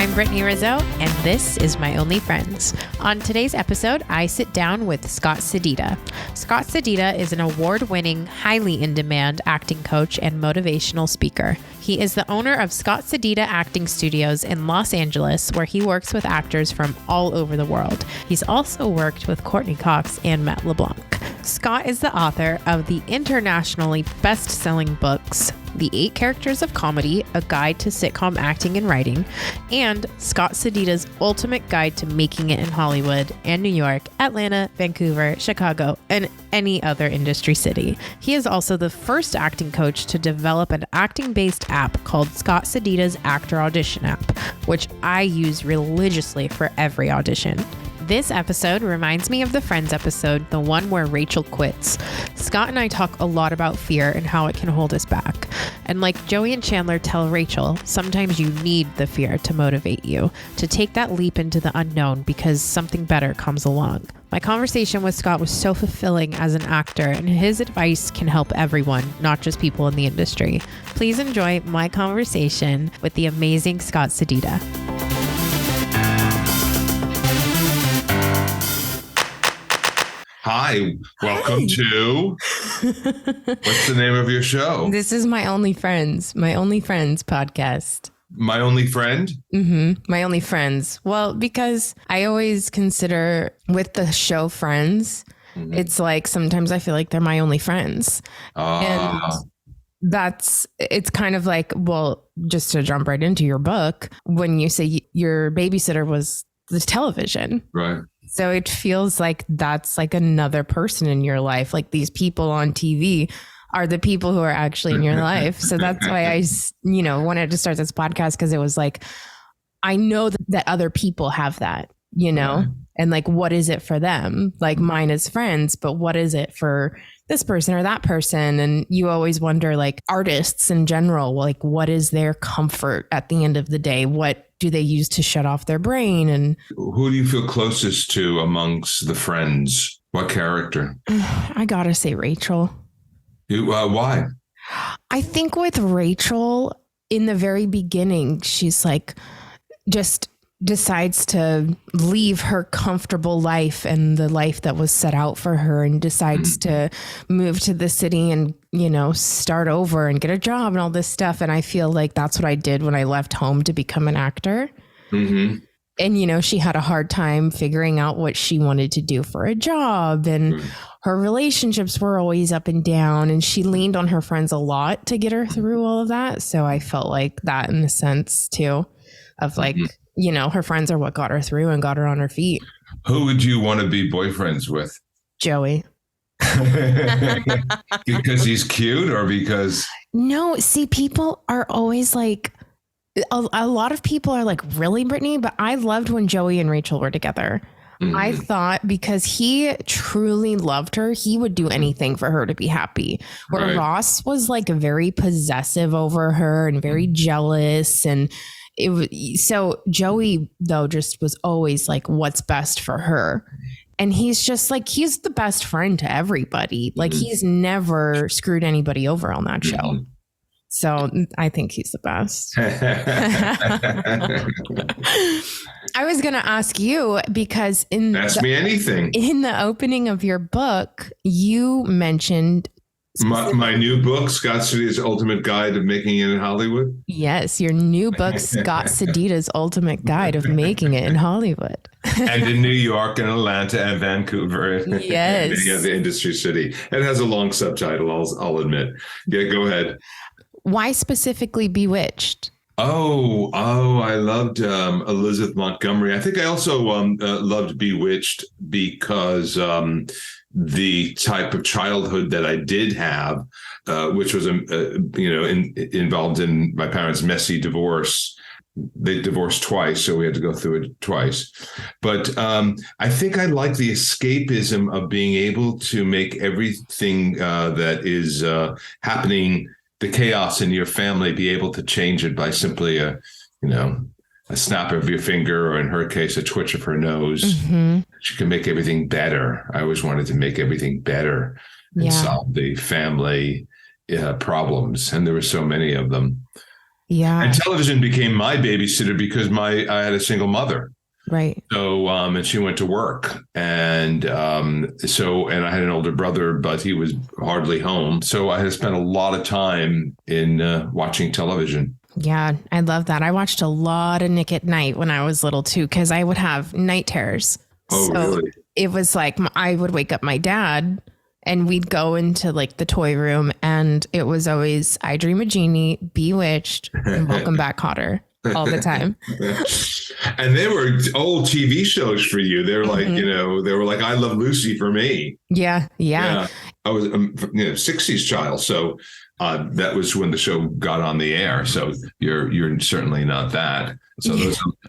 I'm Brittany Rizzo, and this is My Only Friends. On today's episode, I sit down with Scott Sedita. Scott Sedita is an award-winning, highly in-demand acting coach and motivational speaker. He is the owner of Scott Sedita Acting Studios in Los Angeles, where he works with actors from all over the world. He's also worked with Courteney Cox and LeBlanc. Scott is the author of the internationally best-selling books, The 8 Characters of Comedy, A Guide to Sitcom Acting and Writing, and Scott Sedita's Ultimate Guide to Making It in Hollywood and New York, Atlanta, Vancouver, Chicago, and any other industry city. He is also the first acting coach to develop an acting-based app called Scott Sedita's Actor Audition app, which I use religiously for every audition. This episode reminds me of the Friends episode, the one where Rachel quits. Scott and I talk a lot about fear and how it can hold us back. And like Joey and Chandler tell Rachel, sometimes you need the fear to motivate you, to take that leap into the unknown because something better comes along. My conversation with Scott was so fulfilling as an actor, and his advice can help everyone, not just people in the industry. Please enjoy my conversation with the amazing Scott Sedita. Hi, welcome to, what's the name of your show? This is My Only Friends podcast. My Only Friend? Mm-hmm. My Only Friends. Well, because I always consider with the show Friends, it's like sometimes I feel like they're my only friends. And it's kind of like, well, just to jump right into your book, when you say your babysitter was the television. Right. So it feels like that's like another person in your life. Like these people on TV are the people who are actually in your life. So that's why I, wanted to start this podcast, because it was like, I know that other people have that, and like, what is it for them? Like mine is Friends, but what is it for this person or that person? And you always wonder, like artists in general, like what is their comfort at the end of the day? What do they use to shut off their brain? And who do you feel closest to amongst the friends? What character? I gotta say Rachel. Why? I think with Rachel in the very beginning, she's like just decides to leave her comfortable life and the life that was set out for her, and decides to move to the city and, start over and get a job and all this stuff. And I feel like that's what I did when I left home to become an actor. Mm-hmm. And, she had a hard time figuring out what she wanted to do for a job, and her relationships were always up and down, and she leaned on her friends a lot to get her through all of that. So I felt like that in a sense too, of like, her friends are what got her through and got her on her feet. Who would you want to be boyfriends with? Joey. Because he's cute, or because? No, see, people are always like, a lot of people are like, really, Brittany? But I loved when Joey and Rachel were together. I thought because he truly loved her, he would do anything for her to be happy. Where Ross was like very possessive over her and very jealous, and so Joey though just was always like what's best for her. And he's just like, he's the best friend to everybody. Like he's never screwed anybody over on that show. So I think he's the best. I was going to ask you, because ask me anything. In the opening of your book, you mentioned my new book, Scott Sedita's Ultimate Guide of Making It in Hollywood. Yes, your new book, Scott Sedita's Ultimate Guide of Making It in Hollywood. And in New York and Atlanta and Vancouver. Yes. And the industry city. It has a long subtitle, I'll admit. Yeah, go ahead. Why specifically Bewitched? Oh, I loved Elizabeth Montgomery. I think I also loved Bewitched because the type of childhood that I did have, which was, involved in my parents' messy divorce. They divorced twice, so we had to go through it twice. But I think I like the escapism of being able to make everything that is happening, the chaos in your family, be able to change it by simply a snap of your finger, or in her case, a twitch of her nose. Mm-hmm. She can make everything better. I always wanted to make everything better and solve the family problems. And there were so many of them. Yeah. And television became my babysitter because I had a single mother. Right. So, and she went to work, and and I had an older brother, but he was hardly home. So I had spent a lot of time in watching television. Yeah, I love that. I watched a lot of Nick at Night when I was little too, because I would have night terrors. Oh, so really? It was like I would wake up my dad and we'd go into like the toy room, and it was always I Dream of Jeannie, Bewitched, and Welcome Back, Kotter all the time. And they were old TV shows for you. They were like, they were like I Love Lucy for me. Yeah. I was 60s child, so that was when the show got on the air. So you're certainly not that. So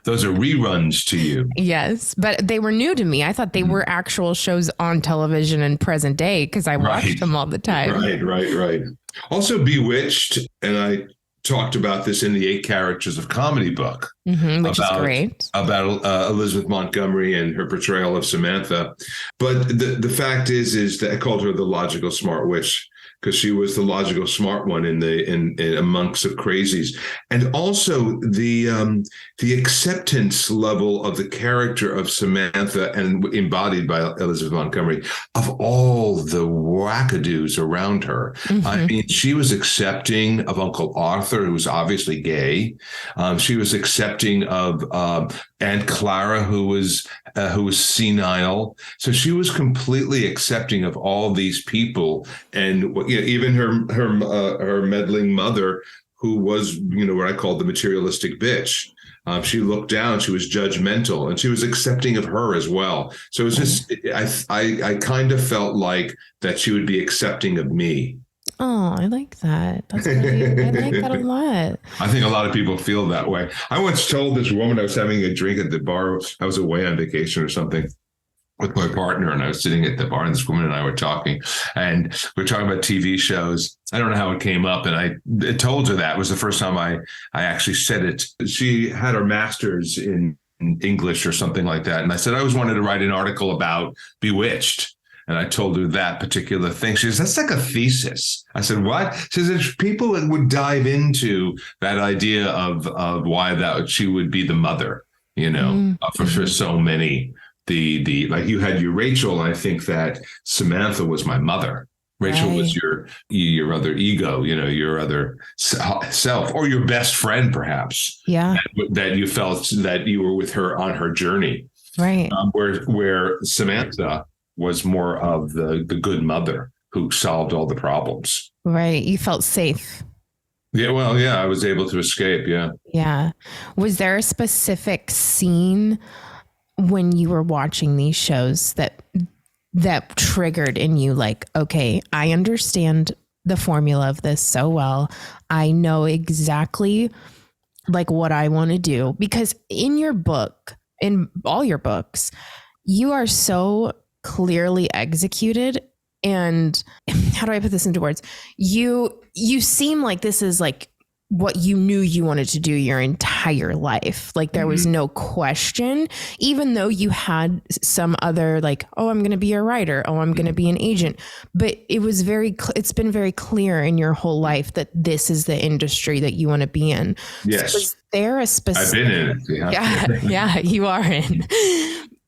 those are reruns to you. Yes, but they were new to me. I thought they were actual shows on television in present day because I watched them all the time. Right. Also, Bewitched, and I talked about this in the 8 Characters of Comedy book, which is great, about Elizabeth Montgomery and her portrayal of Samantha. But the fact is that I called her the logical smart witch, because she was the logical smart one in amongst the crazies. And also the acceptance level of the character of Samantha, and embodied by Elizabeth Montgomery, of all the wackadoos around her. I mean, she was accepting of Uncle Arthur, who was obviously gay. She was accepting of Aunt Clara, who was senile. So she was completely accepting of all these people, and even her meddling mother, who was what I called the materialistic bitch. She looked down. She was judgmental, and she was accepting of her as well. So it was just I kind of felt like that she would be accepting of me. Oh, I like that. I like that a lot. I think a lot of people feel that way. I once told this woman, I was having a drink at the bar. I was away on vacation or something with my partner, and I was sitting at the bar, and this woman and I were talking, and we were talking about TV shows. I don't know how it came up, and I told her that it was the first time I actually said it. She had her master's in English or something like that, and I said I always wanted to write an article about Bewitched. And I told her that particular thing. She says, that's like a thesis. I said, what? She says, people would dive into that idea of why that she would be the mother, for so many. The like you had your Rachel. I think that Samantha was my mother. Rachel was your other ego, your other self, or your best friend, perhaps. Yeah. That you felt that you were with her on her journey. Right. Where Samantha was more of the good mother who solved all the problems. Right. You felt safe. Yeah. Well, yeah, I was able to escape. Yeah. Yeah. Was there a specific scene when you were watching these shows that triggered in you, like, okay, I understand the formula of this so well. I know exactly like what I want to do? Because in your book, in all your books, you are so clearly executed. And how do I put this into words? You seem like this is like what you knew you wanted to do your entire life. Like there was no question, even though you had some other like, oh, I'm going to be a writer. Oh, I'm going to be an agent. But it was it's been very clear in your whole life that this is the industry that you want to be in. Yes. So was there a specific, I've been in it. Yeah, you are in.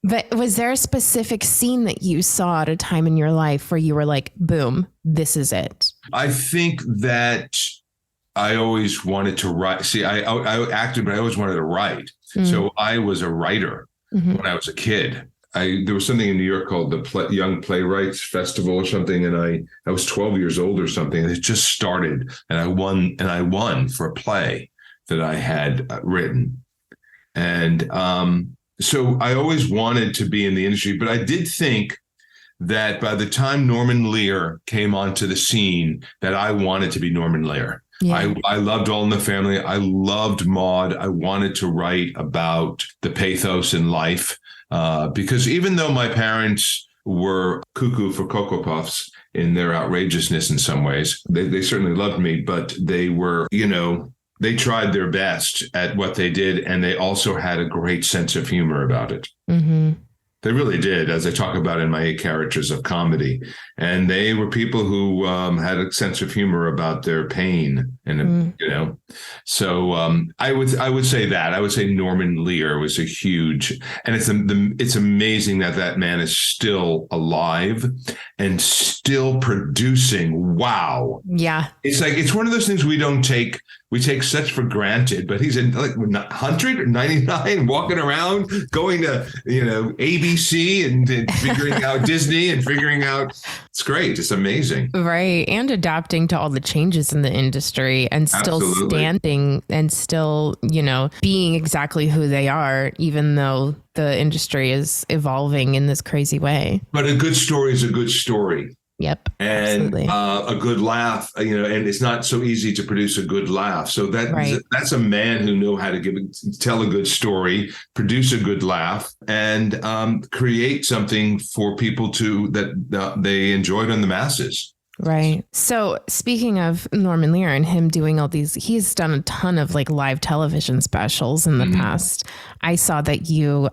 But was there a specific scene that you saw at a time in your life where you were like, boom, this is it? I think that I always wanted to write. See, I acted, but I always wanted to write. So I was a writer when I was a kid. There was something in New York called the Young Playwrights Festival or something, and I was 12 years old or something. And it just started, and I won for a play that I had written, and so I always wanted to be in the industry. But I did think that by the time Norman Lear came onto the scene, that I wanted to be Norman Lear. Yeah. I loved All in the Family. I loved Maude. I wanted to write about the pathos in life because even though my parents were cuckoo for Cocoa Puffs in their outrageousness in some ways, they certainly loved me, but they were, they tried their best at what they did. And they also had a great sense of humor about it. Mm-hmm. They really did, as I talk about in my 8 characters of comedy. And they were people who had a sense of humor about their pain, and So I would say that. I would say Norman Lear was a huge, and it's amazing that man is still alive and still producing. Wow. Yeah. It's like, it's one of those things we take such for granted, but he's in like 100 or 99 walking around, going to, ABC and figuring out Disney and figuring out, it's great. It's amazing. Right. And adapting to all the changes in the industry and still standing and still, being exactly who they are, even though the industry is evolving in this crazy way. But a good story is a good story. Yep. And a good laugh, and it's not so easy to produce a good laugh. So that's a man who knew how to tell a good story, produce a good laugh, and create something for people that they enjoyed on the masses. Right. So speaking of Norman Lear and him doing all these, he's done a ton of like live television specials in the past. I saw that you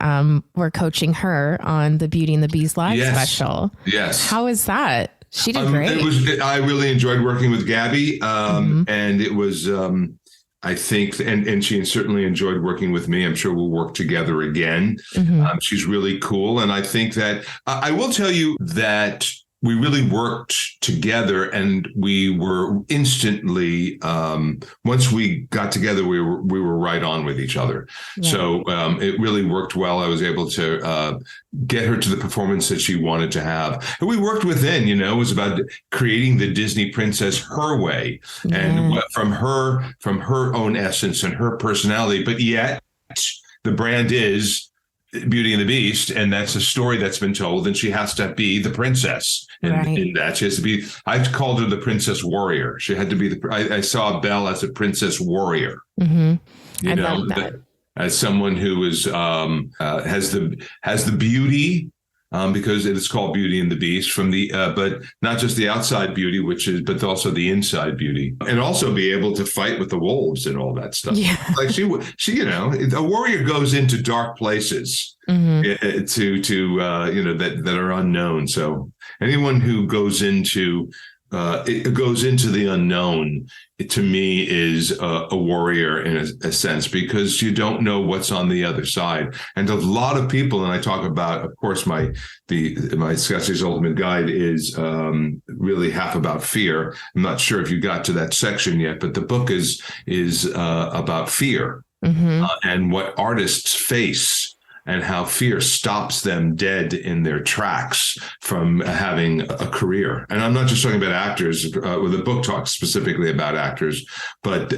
were coaching her on the Beauty and the Beast live special. Yes. How is that? She did great. I really enjoyed working with Gabby. And it was, I think, and she certainly enjoyed working with me. I'm sure we'll work together again. She's really cool. And I think that I will tell you that we really worked together, and we were instantly, once we got together, we were right on with each other. Yeah. So it really worked well. I was able to get her to the performance that she wanted to have. And we worked within, it was about creating the Disney princess her way, and from her own essence and her personality. But yet the brand is Beauty and the Beast, and that's a story that's been told, and she has to be the princess in that. She has to be, I called her the princess warrior. She had to be I saw Belle as a princess warrior. I love that. As someone who is has the beauty, because it is called Beauty and the Beast, from the but not just the outside beauty, but also the inside beauty, and also be able to fight with the wolves and all that stuff. Yeah. Like she, a warrior goes into dark places that are unknown. So anyone who goes into the unknown, to me, is a warrior in a sense, because you don't know what's on the other side. And a lot of people, and I talk about, of course, my Scotty's Ultimate Guide is really half about fear. I'm not sure if you got to that section yet, but the book is about fear and what artists face, and how fear stops them dead in their tracks from having a career. And I'm not just talking about actors, the book talks specifically about actors, but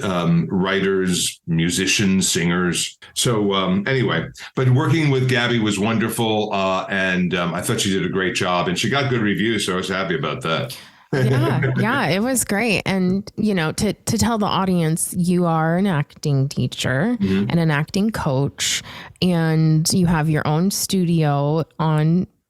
writers, musicians, singers. So anyway, but working with Gabby was wonderful. And I thought she did a great job, and she got good reviews. So I was happy about that. Yeah, it was great. And, to tell the audience, you are an acting teacher and an acting coach, and you have your own studio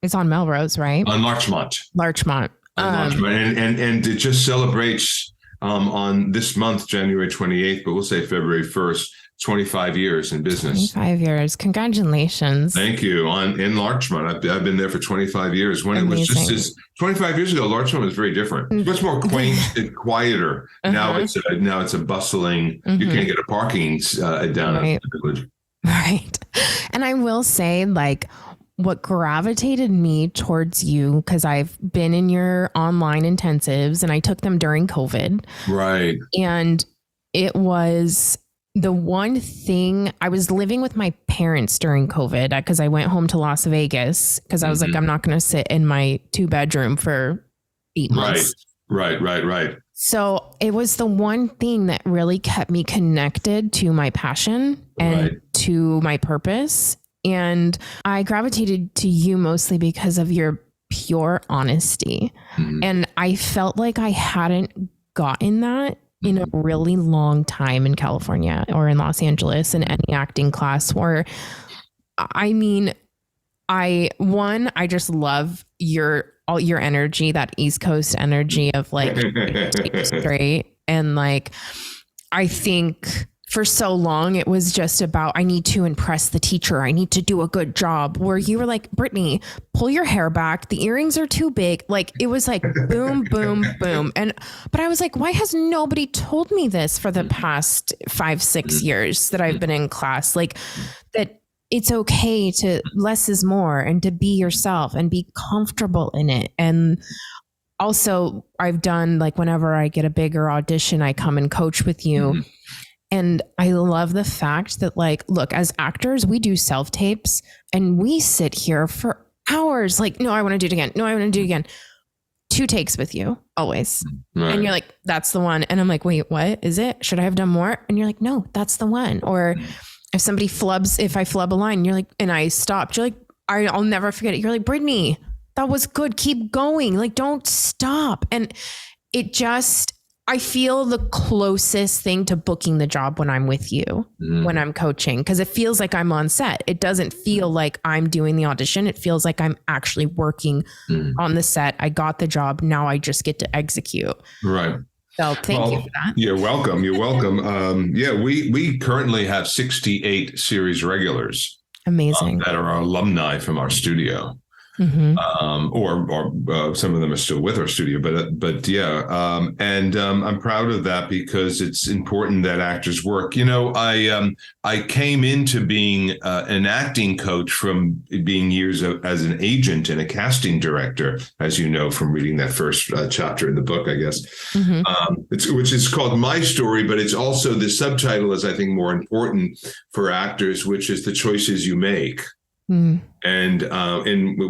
it's on Melrose, right? On Larchmont. And it just celebrates on this month, January 28th, but we'll say February 1st, 25 years in business. 25 years. Congratulations. Thank you. In Larchmont. I've been there for 25 years. When Amazing. It was just 25 years ago, Larchmont was very different. It's much more quaint and quieter. Now it's a bustling, you can't get a parking down at the village. Right. And I will say, like, what gravitated me towards you, because I've been in your online intensives and I took them during COVID. Right. And it was the one thing. I was living with my parents during COVID because I went home to Las Vegas because I was like, I'm not going to sit in my 2-bedroom for 8 months. Right. So it was the one thing that really kept me connected to my passion and to my purpose. And I gravitated to you mostly because of your pure honesty. And I felt like I hadn't gotten that in a really long time in California or in Los Angeles in any acting class, where, I mean, I just love all your energy, that East Coast energy of like straight. And like, I think for so long, it was just about, I need to impress the teacher. I need to do a good job. Where you were like, Brittany, pull your hair back. The earrings are too big. Like, it was like, boom, boom, boom. But I was like, why has nobody told me this for the past 5-6 years that I've been in class? Like, that it's okay to less is more and to be yourself and be comfortable in it. And also I've done, like, whenever I get a bigger audition, I come and coach with you. Mm-hmm. And I love the fact that, like, look, as actors, we do self-tapes and we sit here for hours. Like, no, I want to do it again. No, I want to do it again. 2 takes with you always. Right. And you're like, that's the one. And I'm like, wait, what is it? Should I have done more? And you're like, no, that's the one. Or if somebody if I flub a line, you're like, and I stopped, you're like, I'll never forget it. You're like, Brittany, that was good. Keep going. Like, don't stop. And it just, I feel the closest thing to booking the job when I'm with you, when I'm coaching, because it feels like I'm on set. It doesn't feel like I'm doing the audition. It feels like I'm actually working on the set. I got the job. Now I just get to execute. Right. So thank you for that. You're welcome. You're welcome. We currently have 68 series regulars. Amazing. That are our alumni from our studio. Mm-hmm. Or some of them are still with our studio, but yeah. And I'm proud of that because it's important that actors work. You know, I came into being an acting coach from being years as an agent and a casting director, as you know, from reading that first chapter in the book, I guess, which is called My Story, but it's also the subtitle is, I think, more important for actors, which is The Choices You Make. And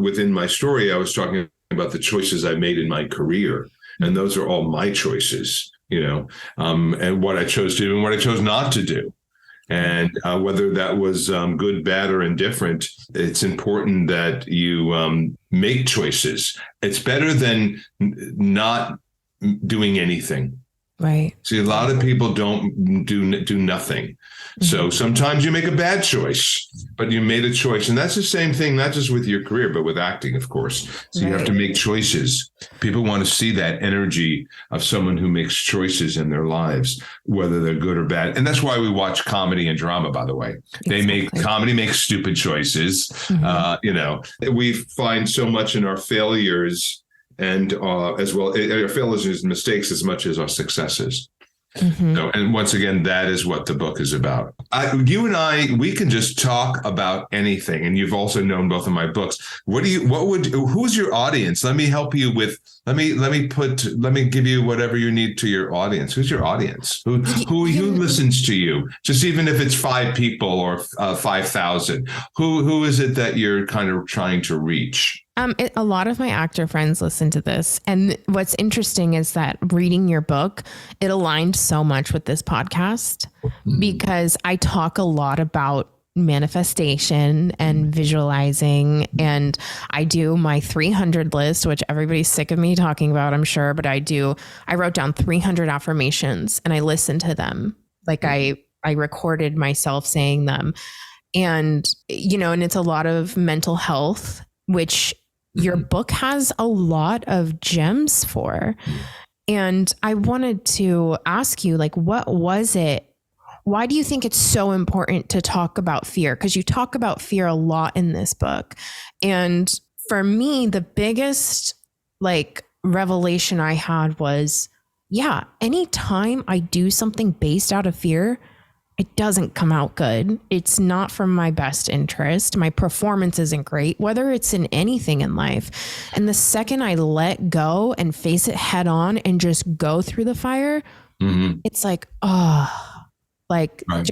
within my story, I was talking about the choices I made in my career, and those are all my choices, you know, and what I chose to do and what I chose not to do. And whether that was good, bad, or indifferent, it's important that you make choices. It's better than not doing anything. Right. See, a lot of people don't do nothing. So sometimes you make a bad choice, but you made a choice. And that's the same thing, not just with your career, but with acting, of course. So you have to make choices. People want to see that energy of someone who makes choices in their lives, whether they're good or bad. And that's why we watch comedy and drama, by the way. Comedy makes stupid choices. You know, we find so much in our failures and as well, our failures and mistakes as much as our successes. So, and once again, that is what the book is about. You and I, we can just talk about anything. And you've also known both of my books. Who's your audience? Let me help you with, let me give you whatever you need to your audience. Who's your audience? Who listens to you? Just even if it's 5 people or 5,000, who is it that you're kind of trying to reach? A lot of my actor friends listen to this. And what's interesting is that reading your book, it aligned so much with this podcast because I talk a lot about manifestation and visualizing. And I do my 300 list, which everybody's sick of me talking about, I'm sure, but I wrote down 300 affirmations and I listened to them. Like I recorded myself saying them. And, you know, and it's a lot of mental health, which your book has a lot of gems for. And I wanted to ask you, like, what was it? Why do you think it's so important to talk about fear? Because you talk about fear a lot in this book. And for me, the biggest like revelation I had was, anytime I do something based out of fear, it doesn't come out good. It's not from my best interest. My performance isn't great, whether it's in anything in life. And the second I let go and face it head on and just go through the fire, it's like,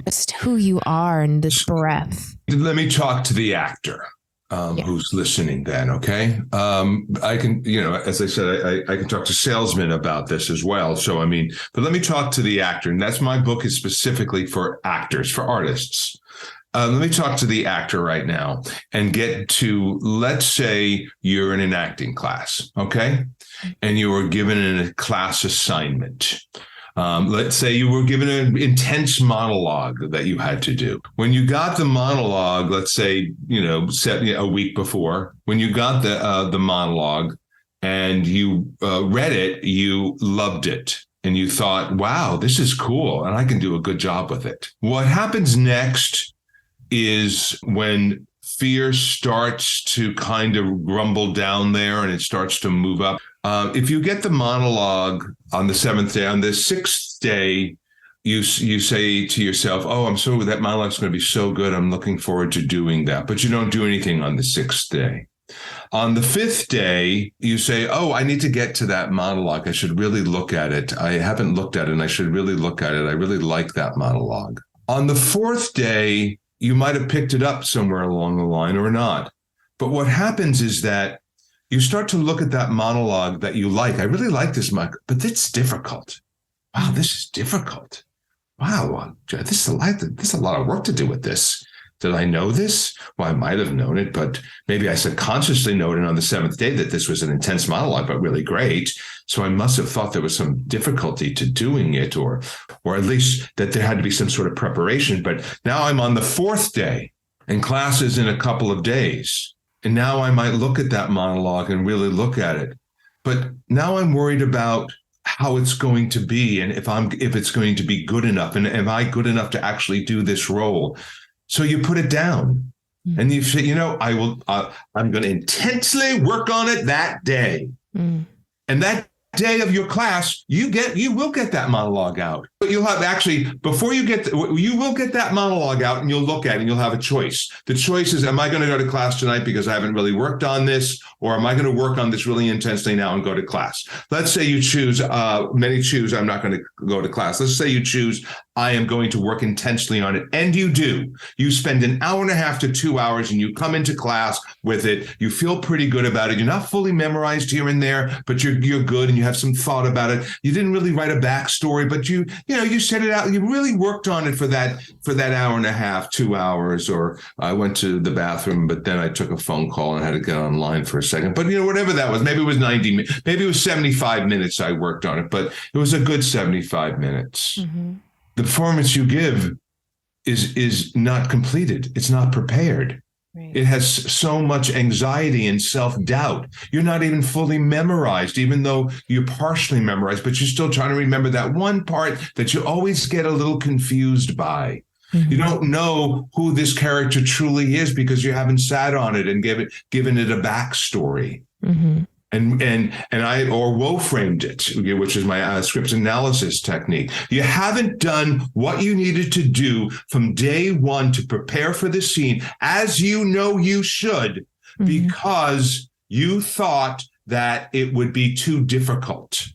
just who you are and this breath. Let me talk to the actor. Who's listening then, okay? I can, you know, as I said, I can talk to salesmen about this as well. So, I mean, but let me talk to the actor. And that's my book is specifically for actors, for artists. Let me talk to the actor right now and get to, let's say you're in an acting class, okay? And you were given a class assignment. Let's say you were given an intense monologue that you had to do. When you got the monologue, let's say, you know, a week before, when you got the monologue and you read it, you loved it and you thought, wow, this is cool and I can do a good job with it. What happens next is when fear starts to kind of rumble down there and it starts to move up. If you get the monologue on the 7th day, on the 6th day, you say to yourself, oh, that monologue's going to be so good. I'm looking forward to doing that. But you don't do anything on the 6th day. On the 5th day, you say, oh, I need to get to that monologue. I should really look at it. I haven't looked at it and I should really look at it. I really like that monologue. On the 4th day, you might have picked it up somewhere along the line or not. But what happens is that you start to look at that monologue that you like. I really like this, Mike, but it's difficult. Wow, this is difficult. Wow, this is a lot of work to do with this. Did I know this? Well, I might have known it, but maybe I subconsciously noted on the 7th day that this was an intense monologue, but really great. So I must have thought there was some difficulty to doing it, or at least that there had to be some sort of preparation. But now I'm on the 4th day and class is in a couple of days. And now I might look at that monologue and really look at it. But now I'm worried about how it's going to be and if it's going to be good enough. And am I good enough to actually do this role? So you put it down and you say, I'm going to intensely work on it that day. And that day of your class, you will get that monologue out. But you'll have you will get that monologue out and you'll look at it and you'll have a choice. The choice is, am I going to go to class tonight because I haven't really worked on this? Or am I going to work on this really intensely now and go to class? Let's say you choose, many choose, I'm not going to go to class. Let's say you choose, I am going to work intensely on it. And you do. You spend an hour and a half to 2 hours and you come into class with it. You feel pretty good about it. You're not fully memorized here and there, but you're good and you have some thought about it. You didn't really write a backstory, but you set it out. You really worked on it for that hour and a half, 2 hours, or I went to the bathroom, but then I took a phone call and had to get online for a second. But whatever that was, maybe it was 90 minutes, maybe it was 75 minutes I worked on it, but it was a good 75 minutes. Mm-hmm. The performance you give is not completed. It's not prepared. Right. It has so much anxiety and self-doubt. You're not even fully memorized, even though you're partially memorized, but you're still trying to remember that one part that you always get a little confused by. Mm-hmm. You don't know who this character truly is because you haven't sat on it and given it a backstory. Mm-hmm. Or woe framed it, which is my script analysis technique. You haven't done what you needed to do from day one to prepare for the scene as you should, mm-hmm. because you thought that it would be too difficult.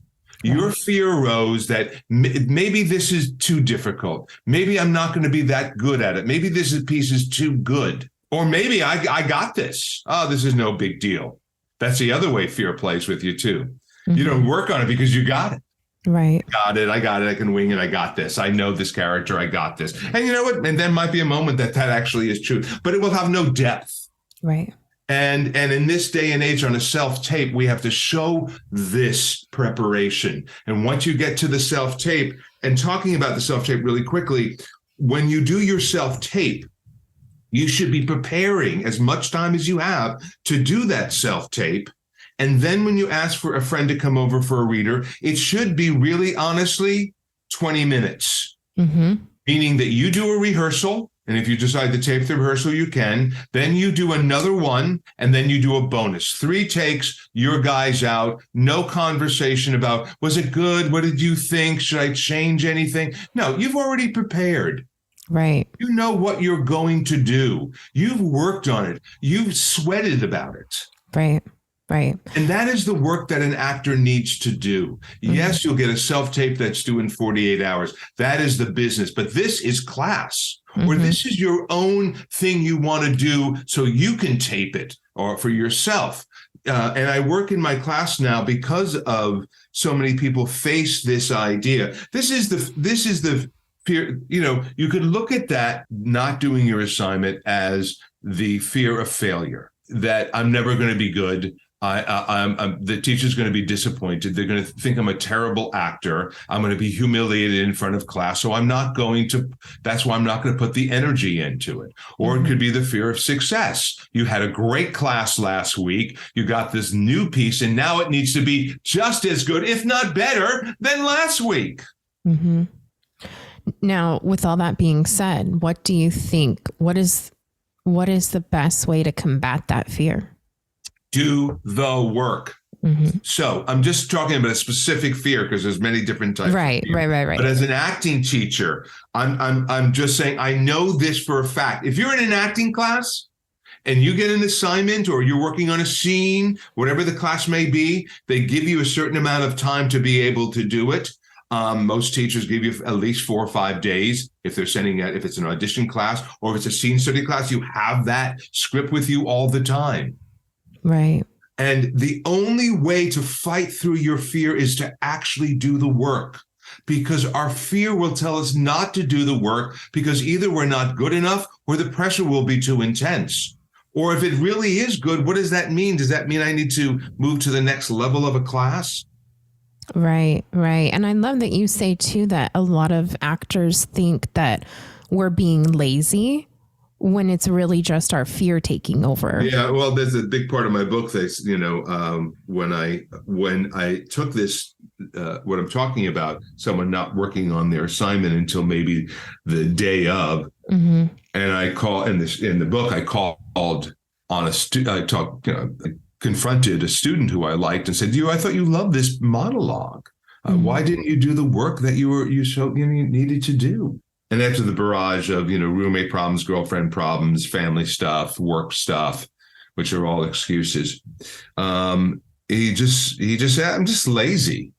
Yeah. Your fear arose that maybe this is too difficult. Maybe I'm not going to be that good at it. Maybe this piece is too good. Or maybe I got this. Oh, this is no big deal. That's the other way fear plays with you too. Mm-hmm. You don't work on it because you got it. Right. I got it. I can wing it. I got this. I know this character. I got this. And you know what? And there might be a moment that actually is true, but it will have no depth. Right. And in this day and age on a self-tape, we have to show this preparation. And once you get to the self-tape, and talking about the self-tape really quickly, when you do your self-tape, you should be preparing as much time as you have to do that self-tape. And then when you ask for a friend to come over for a reader, it should be really honestly 20 minutes, mm-hmm. meaning that you do a rehearsal. And if you decide to tape the rehearsal, you can. Then you do another one, and then you do a bonus. 3 takes, your guy's out. No conversation about, was it good? What did you think? Should I change anything? No, you've already prepared. Right. You know what you're going to do. You've worked on it. You've sweated about it. Right. Right. And that is the work that an actor needs to do. Mm-hmm. Yes, you'll get a self-tape that's due in 48 hours. That is the business. But this is class, mm-hmm. or this is your own thing you want to do so you can tape it or for yourself. And I work in my class now because of so many people face this idea. This is the fear. You could look at that not doing your assignment as the fear of failure, that I'm never going to be good. The teacher's going to be disappointed. They're going to think I'm a terrible actor. I'm going to be humiliated in front of class. So that's why I'm not going to put the energy into it. Or it could be the fear of success. You had a great class last week. You got this new piece, and now it needs to be just as good, if not better, than last week. Mm-hmm. Now, with all that being said, what do you think? What is the best way to combat that fear? Do the work. Mm-hmm. So I'm just talking about a specific fear because there's many different types. Right. But as an acting teacher, I'm just saying, I know this for a fact. If you're in an acting class and you get an assignment or you're working on a scene, whatever the class may be, they give you a certain amount of time to be able to do it. Most teachers give you at least 4 or 5 days if they're sending out, if it's an audition class or if it's a scene study class, you have that script with you all the time. Right. And the only way to fight through your fear is to actually do the work, because our fear will tell us not to do the work because either we're not good enough or the pressure will be too intense. Or if it really is good, what does that mean? Does that mean I need to move to the next level of a class? Right. And I love that you say too that a lot of actors think that we're being lazy when it's really just our fear taking over. Yeah, well, there's a big part of my book that, when I took this, what I'm talking about, someone not working on their assignment until maybe the day of, and I call in the book, I called on I confronted a student who I liked and said, I thought you loved this monologue. Why didn't you do the work that you needed to do? And after the barrage of, roommate problems, girlfriend problems, family stuff, work stuff, which are all excuses, he just said, I'm just lazy.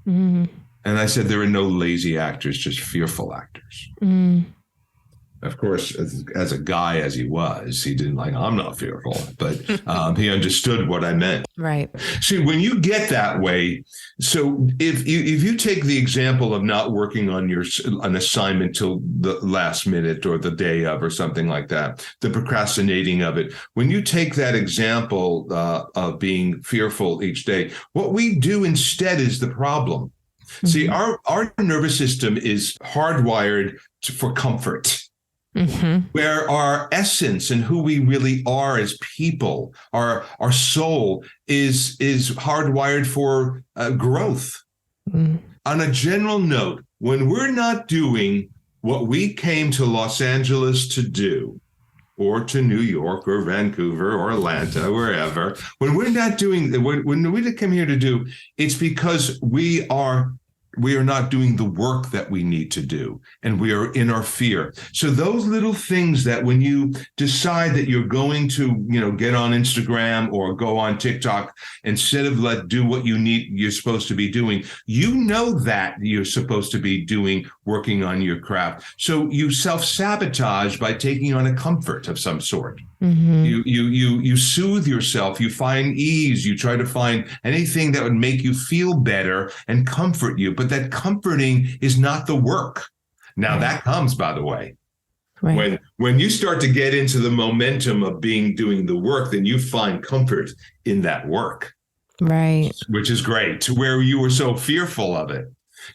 Mm-hmm. And I said, there are no lazy actors, just fearful actors. Mm. Of course, as a guy as he was, he didn't I'm not fearful, but he understood what I meant. Right. See, when you get that way, so if you take the example of not working on an assignment till the last minute or the day of or something like that, the procrastinating of it, when you take that example of being fearful each day, what we do instead is the problem. Mm-hmm. See, our nervous system is hardwired for comfort. Mm-hmm. Where our essence and who we really are as people, our soul is hardwired for growth. Mm. On a general note, when we're not doing what we came to Los Angeles to do, or to New York or Vancouver or Atlanta, wherever, when we're not doing, when we come here to do, it's because we are not doing the work that we need to do, and we are in our fear. So those little things that when you decide that you're going to, get on Instagram or go on TikTok, instead of do what you're supposed to be doing, that you're supposed to be working on your craft. So you self-sabotage by taking on a comfort of some sort. Mm-hmm. You soothe yourself, you find ease, you try to find anything that would make you feel better and comfort you, but that comforting is not the work. Now that comes, by the way, when you start to get into the momentum of doing the work, then you find comfort in that work, right? Which is great. Where you were so fearful of it.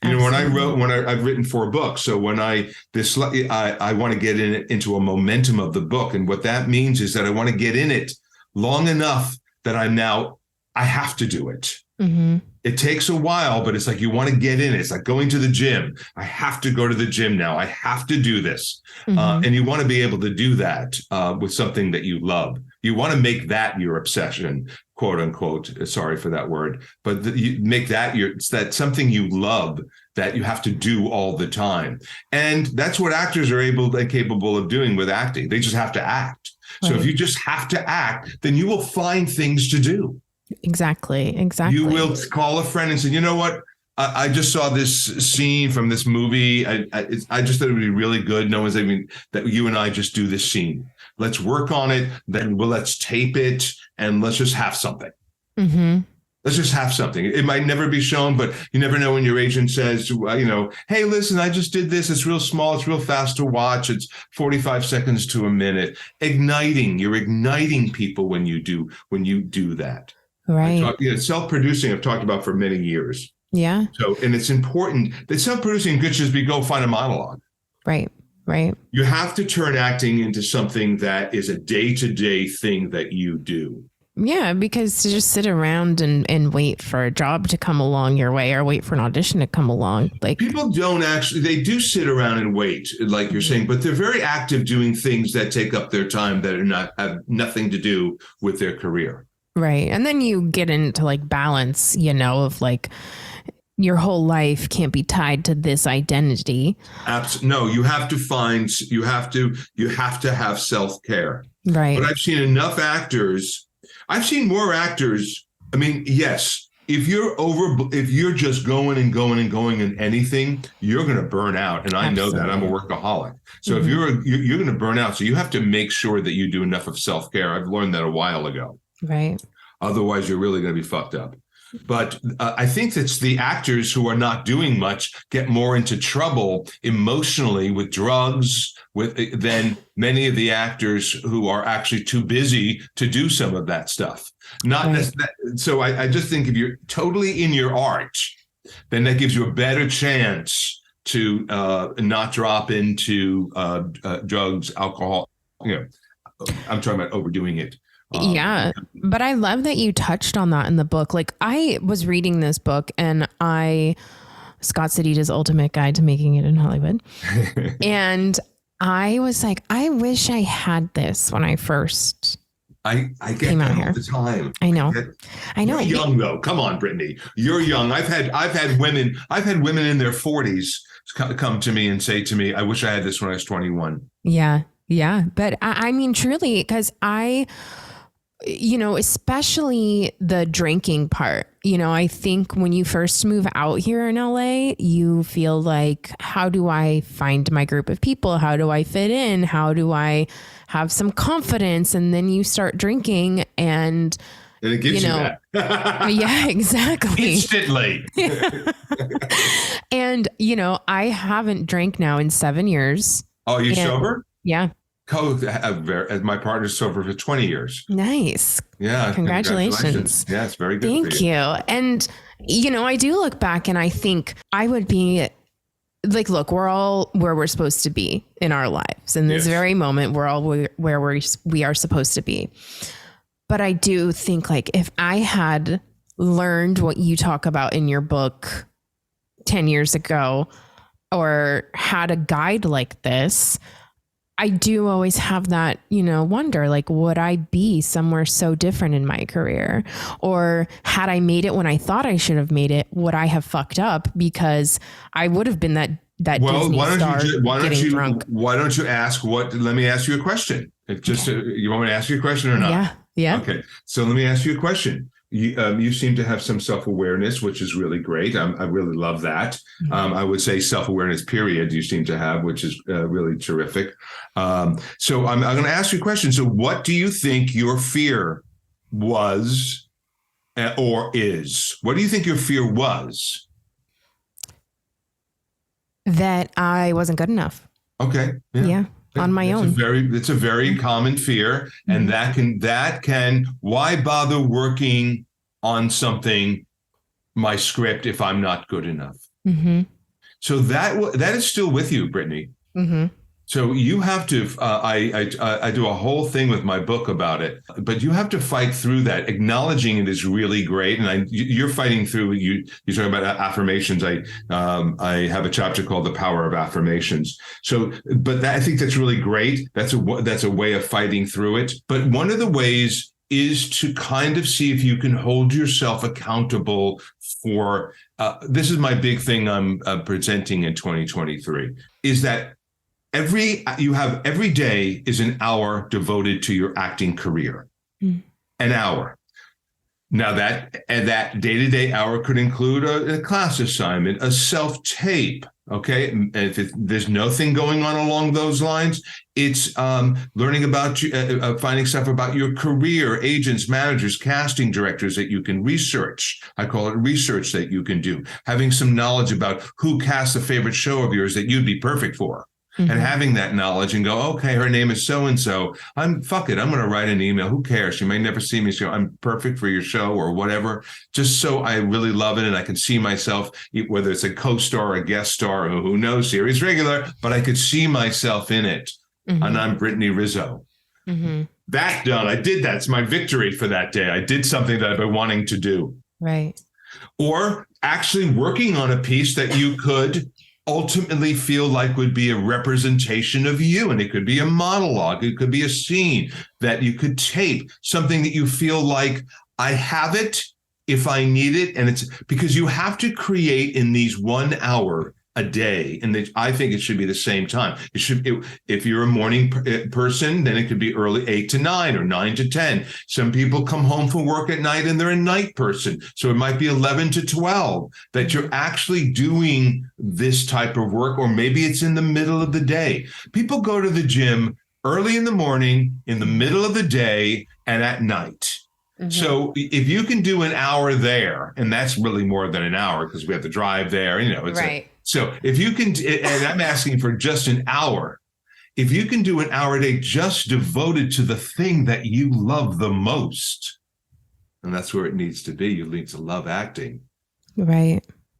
Absolutely. I've written 4 books. So when I want to get into a momentum of the book. And what that means is that I want to get in it long enough that I have to do it. Mm-hmm. It takes a while, but it's like you want to get in it. It's like going to the gym. I have to go to the gym now. I have to do this. Mm-hmm. And you want to be able to do that with something that you love. You want to make that your obsession, quote unquote. Sorry for that word, but you make that that's something you love that you have to do all the time. And that's what actors are able and capable of doing with acting. They just have to act. Right. So if you just have to act, then you will find things to do. Exactly. You will call a friend and say, you know what? I just saw this scene from this movie. I just thought it would be really good. No one's even that you and I just do this scene. Let's work on it. Then let's tape it and let's just have something. Mm-hmm. Let's just have something. It might never be shown, but you never know when your agent says, hey, listen, I just did this. It's real small. It's real fast to watch. It's 45 seconds to a minute. You're igniting people when you do that. Right. Self-producing, I've talked about for many years. Yeah. So, and it's important that self-producing could just be go find a monologue. Right. Right. You have to turn acting into something that is a day-to-day thing that you do. Yeah, because to just sit around and wait for a job to come along your way or wait for an audition to come along. Like, people don't actually, they do sit around and wait, like you're saying, but they're very active doing things that take up their time that have nothing to do with their career. Right. And then you get into like balance, of like your whole life can't be tied to this identity. Absolutely. No, you have to have self-care. Right. But I've seen enough actors. I've seen more actors. I mean, yes, if you're just going and going and going in anything, you're going to burn out. And I know that. I'm a workaholic. So if you're going to burn out. So you have to make sure that you do enough of self-care. I've learned that a while ago. Right. Otherwise, you're really going to be fucked up. But I think that's the actors who are not doing much get more into trouble emotionally with drugs than many of the actors who are actually too busy to do some of that stuff. So I just think if you're totally in your art, then that gives you a better chance to not drop into drugs, alcohol. I'm talking about overdoing it. Yeah. But I love that you touched on that in the book. Like, I was reading this book and Scott Sedita's Ultimate Guide to Making It in Hollywood. And I was like, I wish I had this when I first I get that all the time. I know. You're young though. Come on, Brittany. You're young. I've had women in their 40s come to me and say to me, I wish I had this when I was 21. Yeah. Yeah. But I mean, truly, because especially the drinking part, I think when you first move out here in LA, you feel like, how do I find my group of people? How do I fit in? How do I have some confidence? And then you start drinking and it gives you that. Yeah, exactly. Instantly. And, I haven't drank now in 7 years. Oh, you sober? Yeah. My partner's sober for 20 years. Nice. Yeah. Congratulations. Yeah, it's very good. Thank you. And, I do look back and I think I would be like, look, we're all where we're supposed to be in our lives. In this very moment, we're all where we are supposed to be. But I do think, like, if I had learned what you talk about in your book 10 years ago or had a guide like this, I do always have that, wonder, like, would I be somewhere so different in my career? Or had I made it when I thought I should have made it, would I have fucked up? Because I would have been that Disney star getting drunk. Why don't you ask let me ask you a question. You want me to ask you a question or not? Yeah. Okay. So let me ask you a question. You seem to have some self-awareness, which is really great. I really love that. Mm-hmm. I would say self-awareness, period, you seem to have, which is really terrific. So I'm going to ask you a question. So what do you think your fear was or is? What do you think your fear was? That I wasn't good enough. Okay. Yeah. On my own. It's a very common fear. And that can, why bother working on something, my script, if I'm not good enough? Mm-hmm. So that is still with you, Brittany. Mm-hmm. So you have to, I do a whole thing with my book about it, but you have to fight through that. Acknowledging it is really great. And you're fighting through, you talk about affirmations. I have a chapter called The Power of Affirmations. So, but I think that's really great. That's a way of fighting through it. But one of the ways is to kind of see if you can hold yourself accountable for, this is my big thing I'm presenting in 2023, is that every day is an hour devoted to your acting career. An hour. Now that day-to-day hour could include a class assignment, a self-tape. Okay. And if there's nothing going on along those lines, it's learning about you, finding stuff about your career, agents, managers, casting directors that you can research. I call it research that you can do. Having some knowledge about who casts a favorite show of yours that you'd be perfect for. Mm-hmm. And having that knowledge and go, okay, her name is so-and-so. Fuck it. I'm going to write an email. Who cares? You may never see me. So I'm perfect for your show or whatever. Just so I really love it. And I can see myself, whether it's a co-star or a guest star, or who knows, series regular, but I could see myself in it. Mm-hmm. And I'm Brittany Rizzo. Mm-hmm. That done. I did that. It's my victory for that day. I did something that I've been wanting to do. Right. Or actually working on a piece that you could ultimately feel like would be a representation of you. And it could be a monologue. It could be a scene that you could tape, something that you feel like I have it if I need it. And it's because you have to create in these 1 hour a day. And I think it should be the same time. If you're a morning person, then it could be early 8 to 9 or 9 to 10. Some people come home from work at night and they're a night person. So it might be 11 to 12 that you're actually doing this type of work, or maybe it's in the middle of the day. People go to the gym early in the morning, in the middle of the day, and at night. Mm-hmm. So if you can do an hour there, and that's really more than an hour because we have to drive there, it's right. So if you can, and I'm asking for just an hour, if you can do an hour a day just devoted to the thing that you love the most, and that's where it needs to be. You need to love acting. Right.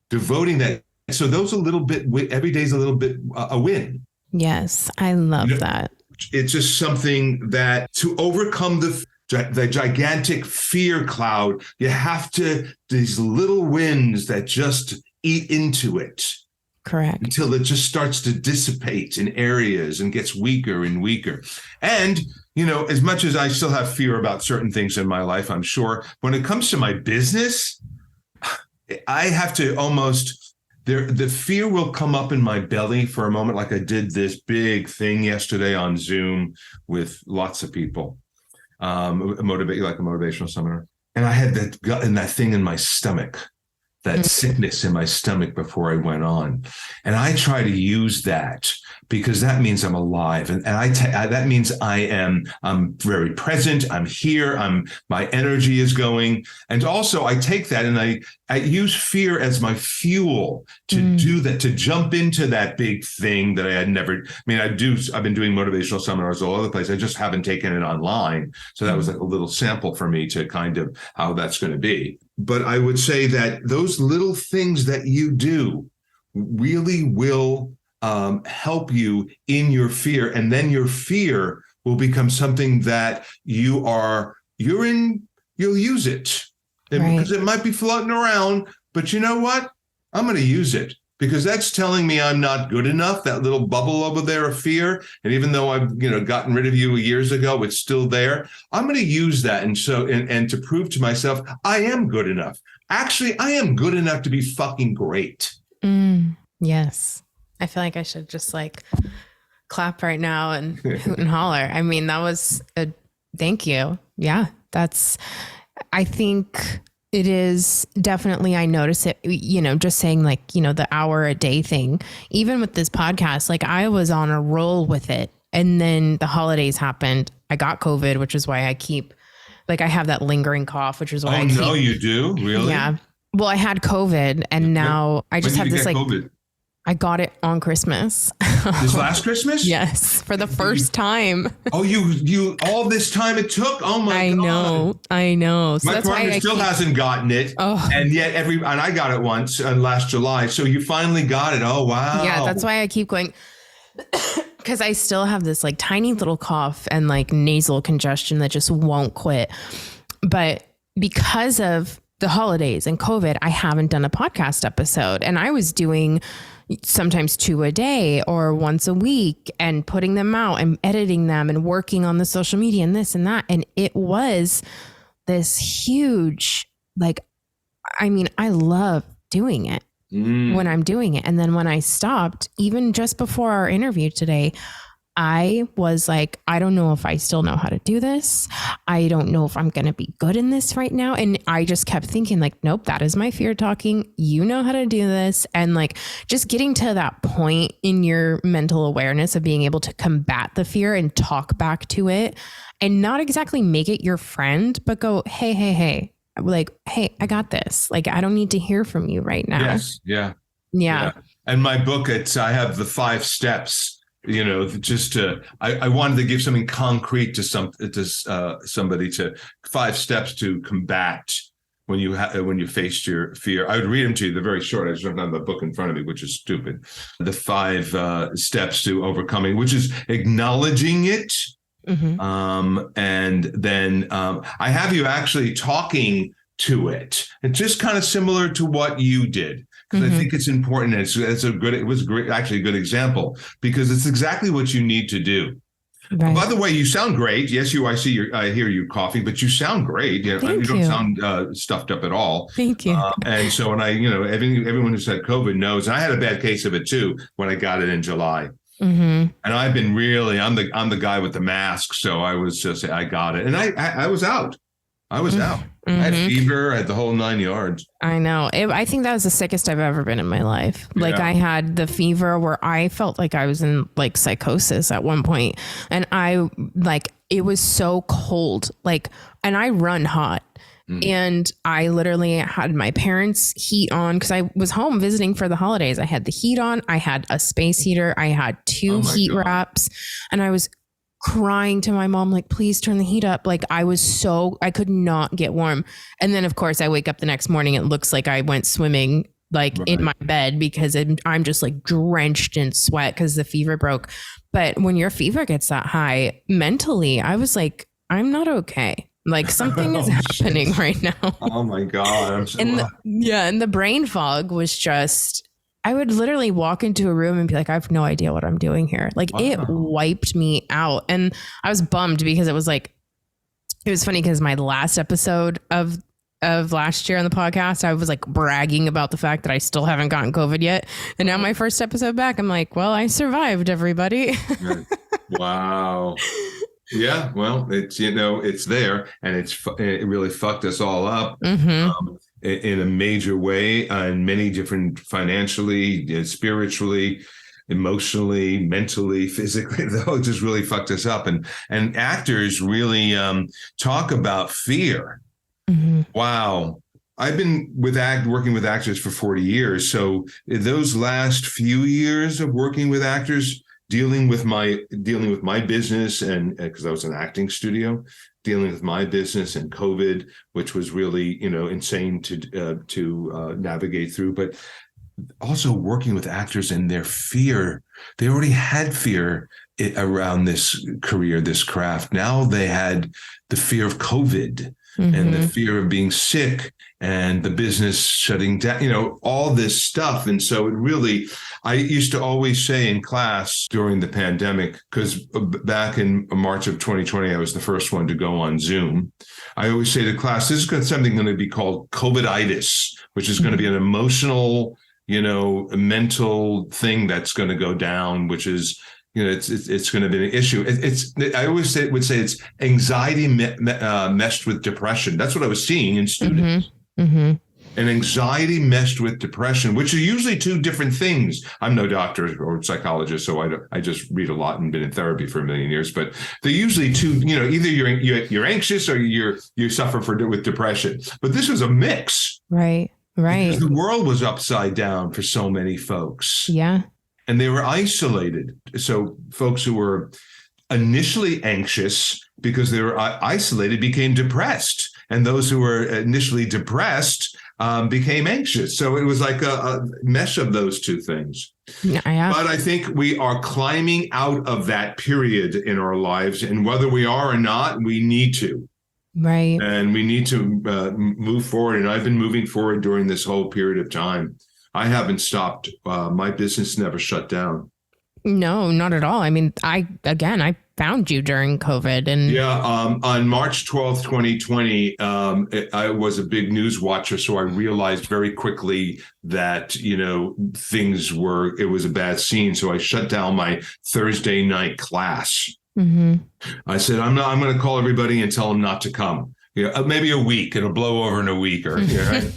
Devoting that. So those a little bit, every day's a little bit a win. Yes, I love that. It's just something that to overcome the gigantic fear cloud, you have these little wins that just eat into it. Correct. Until it just starts to dissipate in areas and gets weaker and weaker. And, as much as I still have fear about certain things in my life, I'm sure when it comes to my business, I have to the fear will come up in my belly for a moment. Like I did this big thing yesterday on Zoom with lots of people, like a motivational seminar. And I had that gut and that thing in my stomach. That sickness in my stomach before I went on. And I try to use that because that means I'm alive. And that means I'm very present. I'm here. My energy is going. And also I take that and I use fear as my fuel to do that, to jump into that big thing that I had never, I've been doing motivational seminars all over the place. I just haven't taken it online. So that was like a little sample for me to kind of how that's going to be. But I would say that those little things that you do really will help you in your fear. And then your fear will become something that you'll use it. Right. Because it might be floating around, but you know what? I'm going to use it. Because that's telling me I'm not good enough, that little bubble over there of fear. And even though I've gotten rid of you years ago, it's still there. I'm going to use that. And so and to prove to myself, I am good enough. Actually, I am good enough to be fucking great. Yes. I feel like I should just clap right now and hoot and holler. That was a thank you. Yeah, I think it is definitely, I notice it, just saying the hour a day thing, even with this podcast, I was on a roll with it. And then the holidays happened. I got COVID, which is why I keep, I have that lingering cough, which is why I keep. Oh, no, you do? Really? Yeah. Well, I had COVID and now I just have this COVID? I got it on Christmas. This last Christmas? Yes, for the first time. Oh, you all this time it took? Oh my God. I know. So my partner still hasn't gotten it. Oh. And yet and I got it once last July. So you finally got it. Oh, wow. Yeah, that's why I keep going. Because I still have this tiny little cough and nasal congestion that just won't quit. But because of the holidays and COVID, I haven't done a podcast episode. And I was doing sometimes 2 a day or once a week and putting them out and editing them and working on the social media and this and that. And it was this huge, I love doing it when I'm doing it. And then when I stopped, even just before our interview today, I was like, I don't know if I still know how to do this. I don't know if I'm going to be good in this right now. And I just kept thinking like, nope, that is my fear talking. You know how to do this. And like just getting to that point in your mental awareness of being able to combat the fear and talk back to it and not exactly make it your friend, but go, hey, like, hey, I got this. Like, I don't need to hear from you right now. Yes. Yeah. Yeah. And my book, I have the 5 steps. I wanted to give something concrete to somebody, to 5 steps to combat when you faced your fear. I would read them to you. They're very short. I just don't have the book in front of me, which is stupid. The 5 steps to overcoming, which is acknowledging it. Mm-hmm. And then I have you actually talking to it. It's just kind of similar to what you did. Because I think it's important. It was actually a good example, because it's exactly what you need to do. Right. By the way, you sound great. Yes, I hear you coughing, but you sound great. You don't sound stuffed up at all. Thank you. And so when everyone who's had COVID knows, and I had a bad case of it too when I got it in July. Mm-hmm. And I've been I'm the guy with the mask. So I got it, and I was out. I was out. Mm-hmm. I had fever. I had the whole 9 yards. I know. I think that was the sickest I've ever been in my life. Like I had the fever where I felt like I was in like psychosis at one point. And it was so cold. And I run hot. Mm. And I literally had my parents' heat on because I was home visiting for the holidays. I had the heat on. I had a space heater. I had 2 heat wraps. And I was crying to my mom, like, please turn the heat up. Like I could not get warm. And then of course I wake up the next morning. It looks like I went swimming in my bed because I'm just like drenched in sweat because the fever broke. But when your fever gets that high mentally, I was like, I'm not okay. Like something is happening right now. Oh my God. And the brain fog was just, I would literally walk into a room and be like, I have no idea what I'm doing here. Like It wiped me out. And I was bummed because it was funny because my last episode of last year on the podcast, I was like bragging about the fact that I still haven't gotten COVID yet. And now my first episode back, I'm like, well, I survived, everybody. Wow. Yeah. Well, it's there, and it really fucked us all up. Mm-hmm. In a major way, in many different financially, spiritually, emotionally, mentally, physically. It just really fucked us up. And actors really talk about fear. Mm-hmm. Wow. I've been working with actors for 40 years. So those last few years of working with actors, dealing with my business, and because I was an acting studio, dealing with my business and COVID, which was really, insane to navigate through, but also working with actors and their fear. They already had fear around this career, this craft. Now they had the fear of COVID. Mm-hmm. And the fear of being sick and the business shutting down, all this stuff. And so I used to always say in class during the pandemic, because back in March of 2020, I was the first one to go on Zoom. I always say to class, this is something going to be called COVIDitis, which is going to be an emotional, mental thing that's going to go down, which is, it's going to be an issue. I always would say it's anxiety meshed with depression. That's what I was seeing in students. Mm-hmm. Mm-hmm. And anxiety meshed with depression, which are usually 2 different things. I'm no doctor or psychologist, so I just read a lot and been in therapy for a million years. But they're usually 2. Either you're anxious or you suffer with depression. But this was a mix, right? Because the world was upside down for so many folks. Yeah. And they were isolated. So folks who were initially anxious because they were isolated became depressed. And those who were initially depressed became anxious. So it was like a mesh of those 2 things. Yeah. But I think we are climbing out of that period in our lives. And whether we are or not, we need to. Right. And we need to move forward. And I've been moving forward during this whole period of time. I haven't stopped. My business never shut down. No, not at all. I mean, I found you during COVID and Yeah, on March 12th, 2020, I was a big news watcher, so I realized very quickly that, it was a bad scene. So I shut down my Thursday night class. Mm-hmm. I said, I'm going to call everybody and tell them not to come. Maybe a week. It'll blow over in a week right?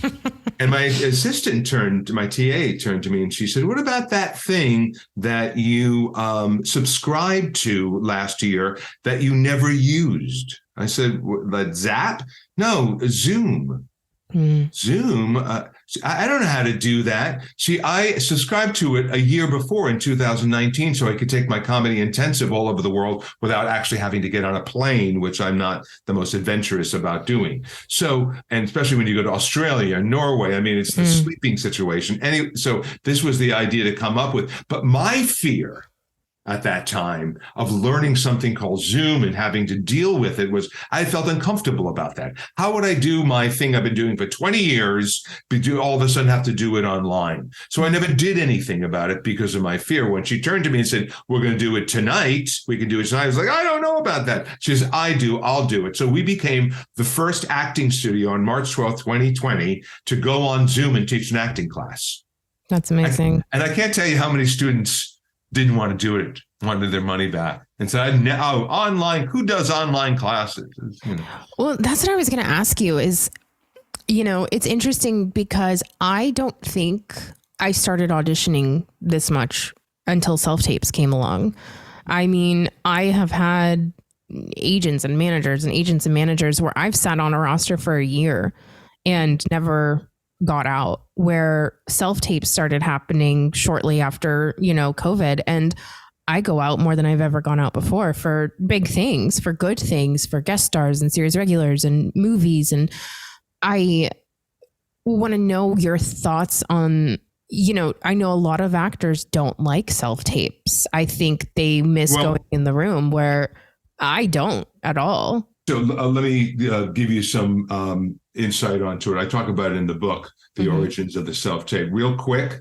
And my my TA turned to me and she said, what about that thing that you subscribed to last year that you never used? I said, the Zap? No, Zoom. Zoom. I don't know how to do that. See, I subscribed to it a year before in 2019, so I could take my comedy intensive all over the world without actually having to get on a plane, which I'm not the most adventurous about doing. So, and especially when you go to Australia, Norway, I mean, it's the sleeping situation. Anyway, so this was the idea to come up with. But my fear at that time of learning something called Zoom and having to deal with it was I felt uncomfortable about that. How would I do my thing I've been doing for 20 years, all of a sudden have to do it online? So I never did anything about it because of my fear. When she turned to me and said, we're going to do it tonight, we can do it tonight, I was like, I don't know about that. She says, I'll do it. So we became the first acting studio on March 12th, 2020 to go on Zoom and teach an acting class. That's amazing. And I can't tell you how many students didn't want to do it, wanted their money back. And said, online, who does online classes? Well, that's what I was going to ask you is, it's interesting because I don't think I started auditioning this much until self-tapes came along. I mean, I have had agents and managers where I've sat on a roster for a year and never got out, where self-tapes started happening shortly after, COVID. And I go out more than I've ever gone out before for big things, for good things, for guest stars and series regulars and movies. And I want to know your thoughts on, I know a lot of actors don't like self-tapes. I think they miss going in the room, where I don't at all. So let me give you some insight onto it. I talk about it in the book, The Origins of the Self-Tape. Real quick,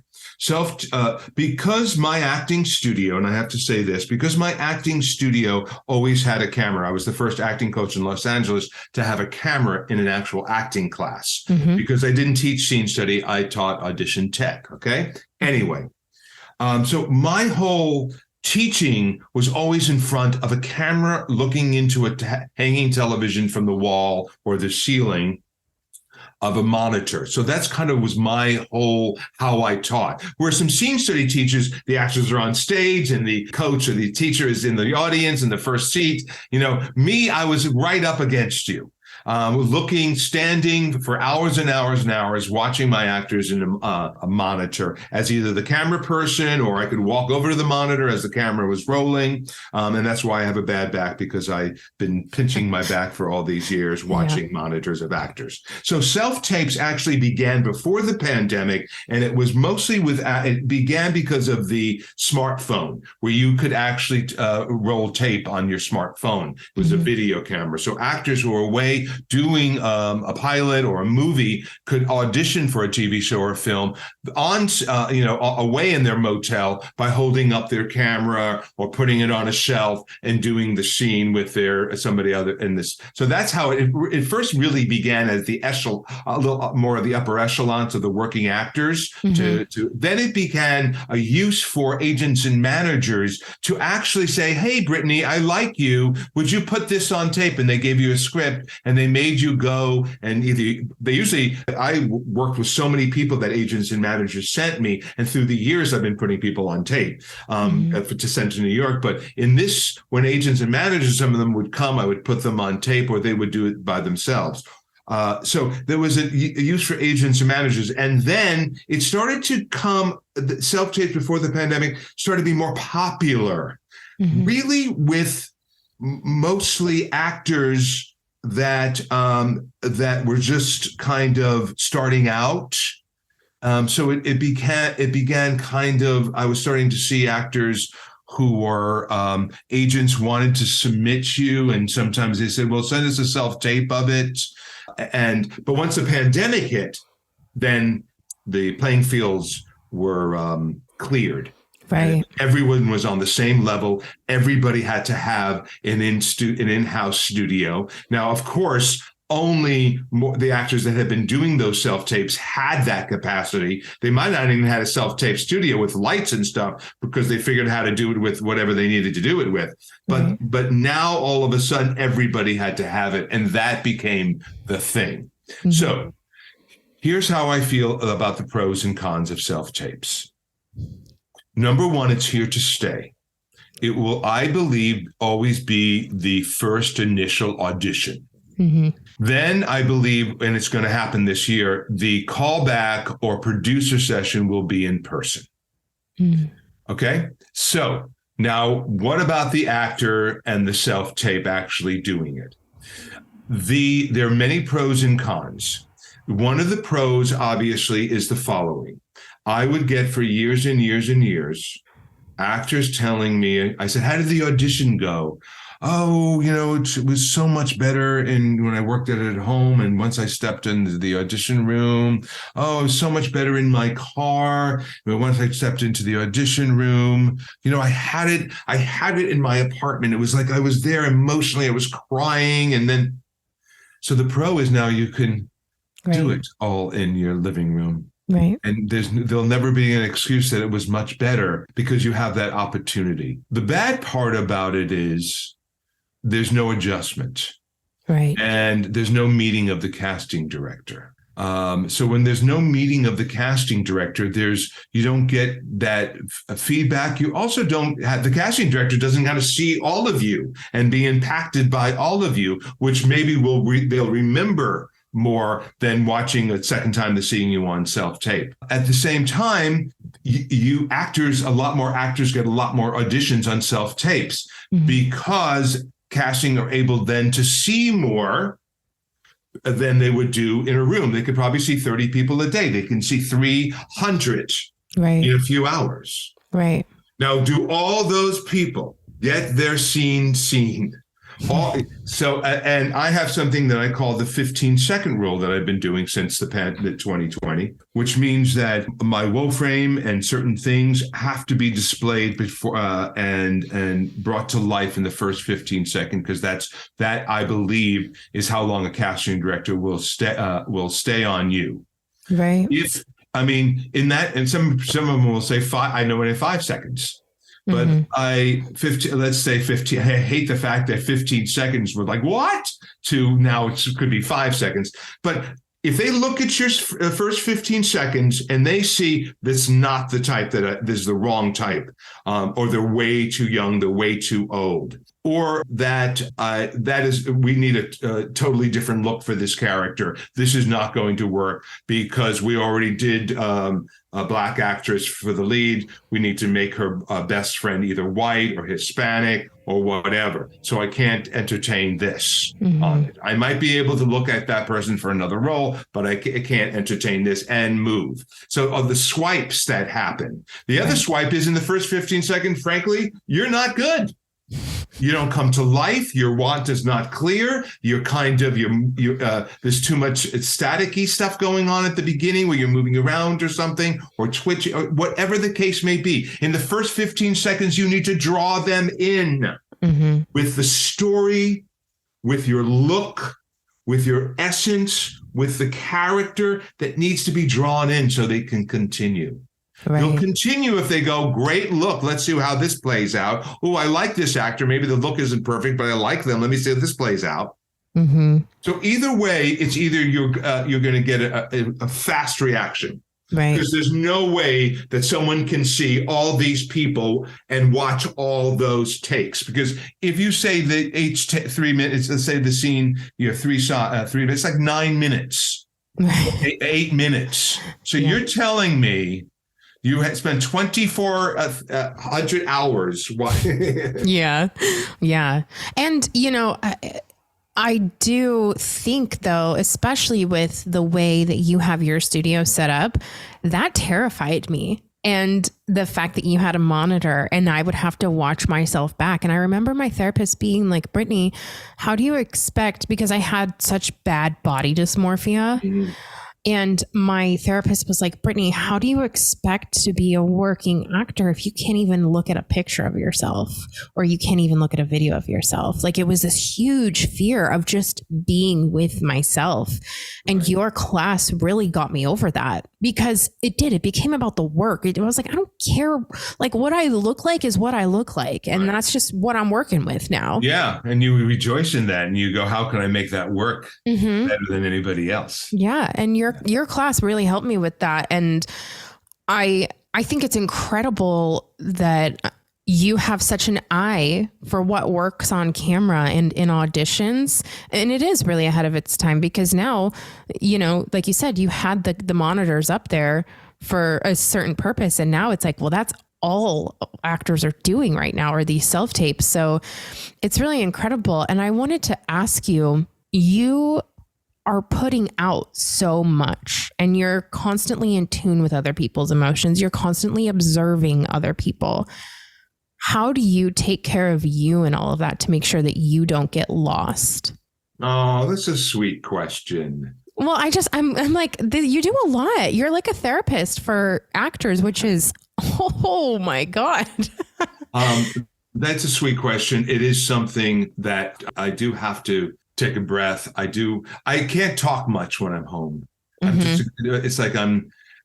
because my acting studio, and I have to say this, because my acting studio always had a camera. I was the first acting coach in Los Angeles to have a camera in an actual acting class. Because I didn't teach scene study, I taught audition tech, okay? Anyway, so my whole teaching was always in front of a camera looking into a hanging television from the wall or the ceiling of a monitor. So that's kind of was my whole how I taught. Where some scene study teachers, the actors are on stage and the coach or the teacher is in the audience in the first seat. Me, I was right up against you. Standing for hours and hours and hours, watching my actors in a monitor as either the camera person, or I could walk over to the monitor as the camera was rolling. And that's why I have a bad back, because I've been pinching my back for all these years watching monitors of actors. So self-tapes actually began before the pandemic, and it was mostly it began because of the smartphone, where you could actually roll tape on your smartphone. It was a video camera. So actors who were away doing a pilot or a movie could audition for a TV show or film on, away in their motel by holding up their camera or putting it on a shelf and doing the scene with somebody other in this. So that's how it first really began as a little more of the upper echelons of the working actors. Then it began a use for agents and managers to actually say, hey, Brittany, I like you. Would you put this on tape? And they gave you a script and they made you go and I worked with so many people that agents and managers sent me. And through the years, I've been putting people on tape to send to New York. But in this, when agents and managers, some of them would come, I would put them on tape, or they would do it by themselves. So there was a use for agents and managers. And then it started to come, self-tapes before the pandemic started to be more popular, really with mostly actors that were just kind of starting out. So it began kind of, I was starting to see actors who were agents wanted to submit you, and sometimes they said, well, send us a self-tape of it. But once the pandemic hit, then the playing fields were cleared. Right. Everyone was on the same level. Everybody had to have an in-house studio. Now, of course, only the actors that had been doing those self-tapes had that capacity. They might not even had a self-tape studio with lights and stuff because they figured out how to do it with whatever they needed to do it with. But now all of a sudden, everybody had to have it, and that became the thing. Mm-hmm. So here's how I feel about the pros and cons of self-tapes. Number one, it's here to stay. It will, I believe, always be the first initial audition. Mm-hmm. Then I believe, and it's going to happen this year, the callback or producer session will be in person. Mm-hmm. Okay? So now what about the actor and the self-tape actually doing it? There are many pros and cons. One of the pros, obviously, is the following. I would get for years and years and years, actors telling me, I said, how did the audition go? Oh, it was so much better when I worked at it at home. And once I stepped into the audition room, it was so much better in my car. But once I stepped into the audition room, I had it in my apartment. It was like I was there emotionally. I was crying. And then, so the pro is now you can do it all in your living room. Right. And there'll never be an excuse that it was much better because you have that opportunity. The bad part about it is there's no adjustment. Right. And there's no meeting of the casting director. So when there's no meeting of the casting director, you don't get that feedback. You also don't have, the casting director doesn't got to see all of you and be impacted by all of you, which maybe they'll remember more than watching a second time than seeing you on self-tape. At the same time, a lot more actors get a lot more auditions on self-tapes because casting are able then to see more than they would do in a room. They could probably see 30 people a day. They can see 300 in a few hours. Right. Now, do all those people get their scene seen? And I have something that I call the 15-second rule that I've been doing since the 2020, which means that my woe frame and certain things have to be displayed before and brought to life in the first 15 seconds, because that I believe is how long a casting director will stay on you. Right. And some of them will say I know it in 5 seconds. But let's say 15, I hate the fact that 15 seconds were like, what? To now it could be 5 seconds. But if they look at your first 15 seconds and they see that's not the type this is the wrong type, or they're way too young, they're way too old, or that we need a totally different look for this character. This is not going to work because we already did a Black actress for the lead. We need to make her best friend either white or Hispanic or whatever. So I can't entertain this on it. I might be able to look at that person for another role, but I can't entertain this and move. So of the swipes that happen, the other swipe is in the first 15 seconds, frankly, you're not good. You don't come to life. Your want is not clear. You're there's too much staticky stuff going on at the beginning where you're moving around or something, or twitching, or whatever the case may be. In the first 15 seconds, you need to draw them in with the story, with your look, with your essence, with the character that needs to be drawn in so they can continue. Right. They'll continue if they go, great look, let's see how this plays out. Oh, I like this actor. Maybe the look isn't perfect, but I like them. Let me see how this plays out. So either way, it's either you're going to get a fast reaction. Right. Because there's no way that someone can see all these people and watch all those takes. Because if you say the each 3 minutes, let's say the scene, you have 3 minutes, like 9 minutes, 8 minutes. So you're telling me you had spent 2,400 hours. Yeah. And, I do think, though, especially with the way that you have your studio set up, that terrified me. And the fact that you had a monitor and I would have to watch myself back. And I remember my therapist being like, Brittany, how do you expect, because I had such bad body dysmorphia. And my therapist was like, Brittany, how do you expect to be a working actor if you can't even look at a picture of yourself, or you can't even look at a video of yourself? Like, it was this huge fear of just being with myself. And your class really got me over that, because it became about the work. I was like, I don't care. Like, what I look like is what I look like. And that's just what I'm working with now. Yeah. And you rejoice in that, and you go, how can I make that work better than anybody else? Yeah. And your class really helped me with that. And I think it's incredible that you have such an eye for what works on camera and in auditions. And it is really ahead of its time, because now, you know, like you said, you had the monitors up there for a certain purpose. And now it's like, well, that's all actors are doing right now, are these self-tapes. So it's really incredible. And I wanted to ask you, you are putting out so much, and you're constantly in tune with other people's emotions. You're constantly observing other people. How do you take care of you and all of that to make sure that you don't get lost? Oh, that's a sweet question. Well, I'm like, you do a lot. You're like a therapist for actors, which is, oh my God. That's a sweet question. It is something that I do have to take a breath. I can't talk much when I'm home. It's like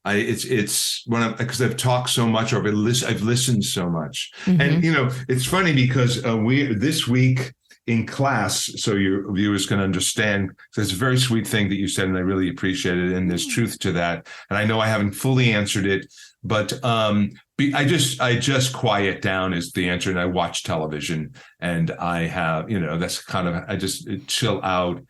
it's when because I've talked so much, or I've listened so much. And, you know, it's funny because this week in class, so your viewers can understand, so it's a very sweet thing that you said, and I really appreciate it. And there's truth to that. And I know I haven't fully answered it, but I just quiet down is the answer. And I watch television, and I have, you know, that's kind of, I just chill out,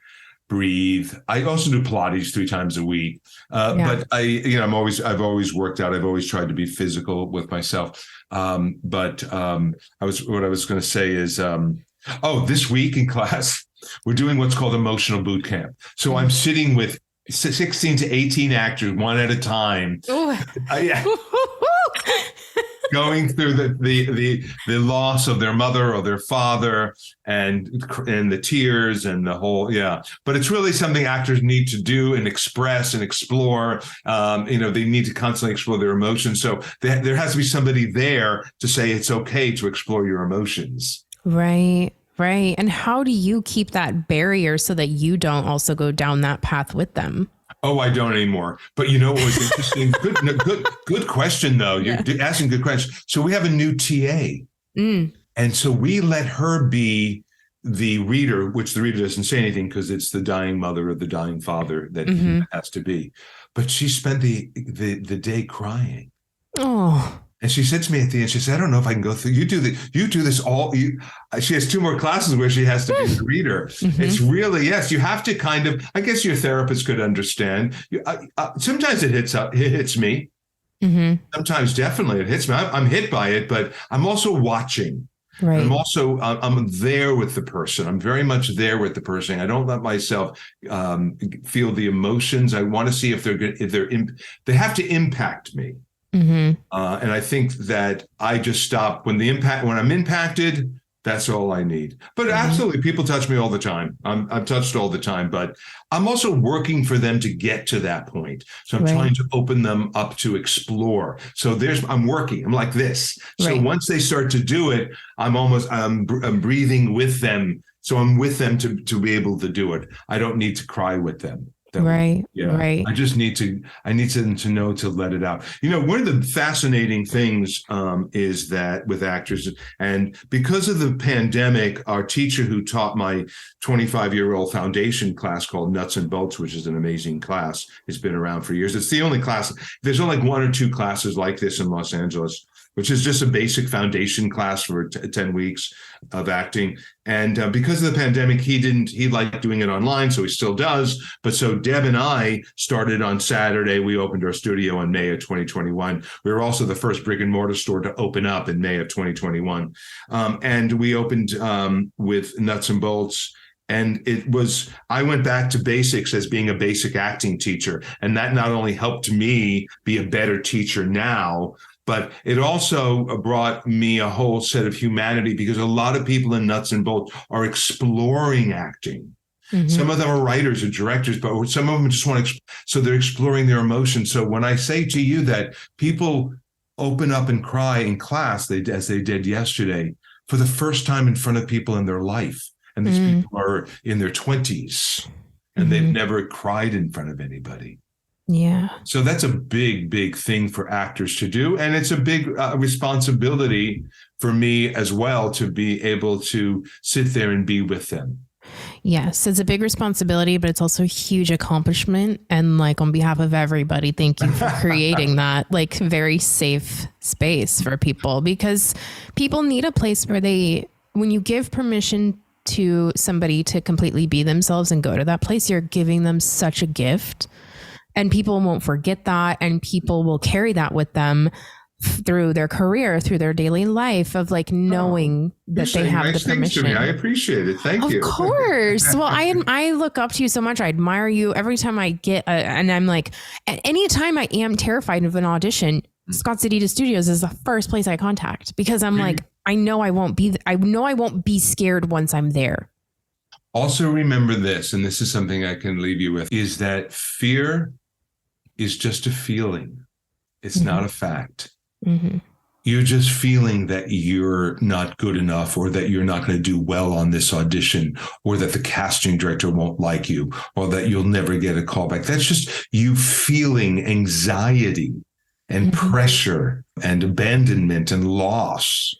breathe. I also do Pilates 3 times a week. But I've always worked out. I've always tried to be physical with myself. What I was going to say is, this week in class, we're doing what's called emotional boot camp. So I'm sitting with 16 to 18 actors, one at a time. Going through the loss of their mother or their father, and the tears and the whole, But it's really something actors need to do and express and explore. They need to constantly explore their emotions. So there has to be somebody there to say it's okay to explore your emotions. Right. Right. And how do you keep that barrier so that you don't also go down that path with them? Oh, I don't anymore. But you know what was interesting? Good question, though. You're asking good questions. So we have a new TA. And so we let her be the reader, which the reader doesn't say anything because it's the dying mother or the dying father that he has to be. But she spent the day crying. Oh. And she said to me at the end, she said, I don't know if I can go through. You do this all. She has 2 more classes where she has to be the reader. It's really, yes, you have to kind of, I guess your therapist could understand. Sometimes it hits me. Sometimes definitely it hits me. I'm hit by it, but I'm also watching. Right. I'm also, I'm there with the person. I'm very much there with the person. I don't let myself feel the emotions. I want to see if they have to impact me. And I think that I just stop when I'm impacted. That's all I need. But absolutely, people touch me all the time. I'm touched all the time, but I'm also working for them to get to that point. So I'm trying to open them up to explore. So I'm working. I'm like this. So once they start to do it, I'm breathing with them. So I'm with them to be able to do it. I don't need to cry with them. Right. I just need them to know to let it out. You know, one of the fascinating things is that with actors, and because of the pandemic, our teacher who taught my 25-year-old foundation class called Nuts and Bolts, which is an amazing class, has been around for years. It's the only class. There's only 1 or 2 classes like this in Los Angeles, which is just a basic foundation class for 10 weeks of acting. And because of the pandemic, he liked doing it online, so he still does. But so Deb and I started on Saturday. We opened our studio in May of 2021. We were also the first brick and mortar store to open up in May of 2021. And we opened with Nuts and Bolts. And I went back to basics as being a basic acting teacher. And that not only helped me be a better teacher now, but it also brought me a whole set of humanity, because a lot of people in Nuts and Bolts are exploring acting. Some of them are writers or directors, but some of them just want to, so they're exploring their emotions. So when I say to you that people open up and cry in class, as they did yesterday, for the first time in front of people in their life, and these people are in their 20s, and they've never cried in front of anybody. Yeah. So that's a big, big thing for actors to do. And it's a big responsibility for me as well to be able to sit there and be with them. Yes, it's a big responsibility, but it's also a huge accomplishment. And like, on behalf of everybody, thank you for creating that like very safe space for people, because people need a place where when you give permission to somebody to completely be themselves and go to that place, you're giving them such a gift, and people won't forget that. And people will carry that with them through their career, through their daily life, of like knowing that they have the permission. I appreciate it. Thank you. Of course. Well, I look up to you so much. I admire you every time I get, and I'm like, anytime I am terrified of an audition, Scott Sedita Studios is the first place I contact, because I'm like, I know I won't be scared once I'm there. Also remember this, and this is something I can leave you with, is that fear is just a feeling. It's not a fact. You're just feeling that you're not good enough, or that you're not going to do well on this audition, or that the casting director won't like you, or that you'll never get a call back. That's just you feeling anxiety and pressure and abandonment and loss.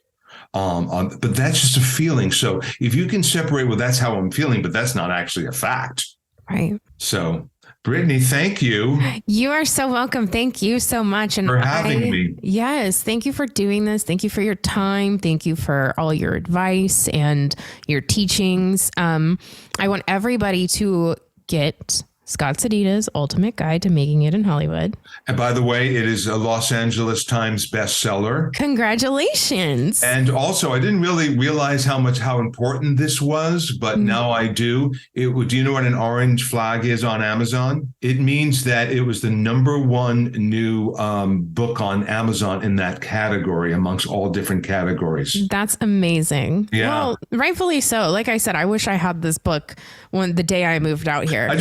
But that's just a feeling. So if you can separate, well, that's how I'm feeling, but that's not actually a fact. Right. So Brittany, thank you. You are so welcome. Thank you so much. And for having me. Yes. Thank you for doing this. Thank you for your time. Thank you for all your advice and your teachings. I want everybody to get Scott Sedita's Ultimate Guide to Making It in Hollywood. And by the way, it is a Los Angeles Times bestseller. Congratulations. And also, I didn't really realize how important this was, but now I do. Do you know what an orange flag is on Amazon? It means that it was the #1 new book on Amazon in that category, amongst all different categories. That's amazing. Yeah. Well, rightfully so. Like I said, I wish I had this book the day I moved out here. I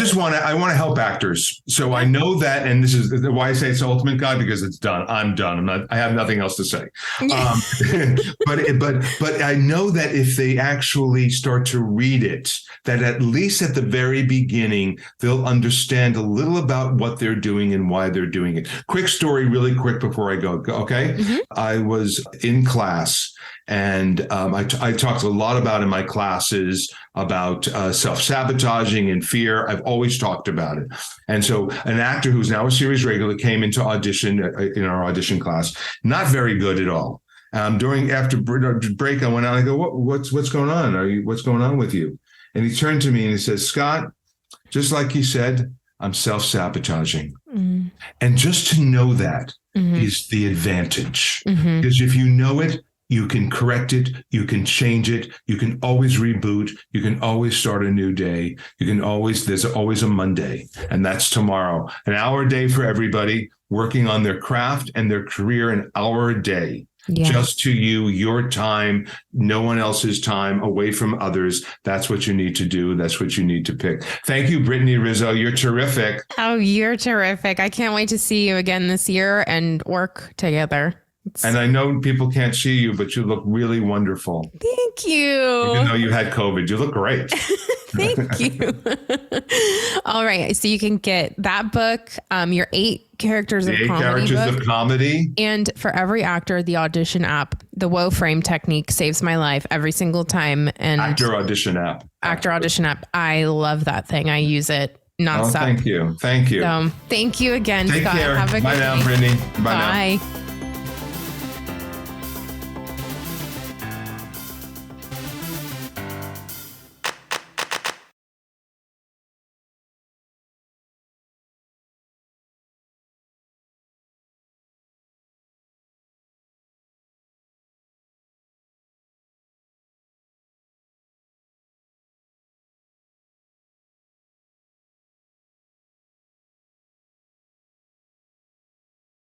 want to help actors. So I know that, and this is why I say it's the ultimate guide, because it's done. I'm done. I have nothing else to say. But I know that if they actually start to read it, that at least at the very beginning, they'll understand a little about what they're doing and why they're doing it. Quick story, really quick before I go. Okay. I was in class, and I talked a lot about in my classes about self-sabotaging and fear. I've always talked about it. And so an actor who's now a series regular came into audition in our audition class, not very good at all. After break, I went out and I go, what's going on? What's going on with you? And he turned to me and he says, Scott, just like you said, I'm self-sabotaging. And just to know that is the advantage. Because if you know it, you can correct it. You can change it. You can always reboot. You can always start a new day. There's always a Monday, and that's tomorrow. An hour a day for everybody working on their craft and their career, an hour a day. Yes. Just to you, your time, no one else's time, away from others. That's what you need to do. That's what you need to pick. Thank you, Brittany Rizzo. You're terrific. Oh, you're terrific. I can't wait to see you again this year and work together. And I know people can't see you, but you look really wonderful. Thank you. Even though you had COVID, you look great. Thank you. All right. So you can get that book, your 8 characters of comedy. And for every actor, the Audition app, the Woe Frame technique saves my life every single time. And Actor Audition app. I love that thing. I use it nonstop. Oh, thank you. So thank you again, Take Scott. care. Have a Bye good now, day. Brittany. Bye now.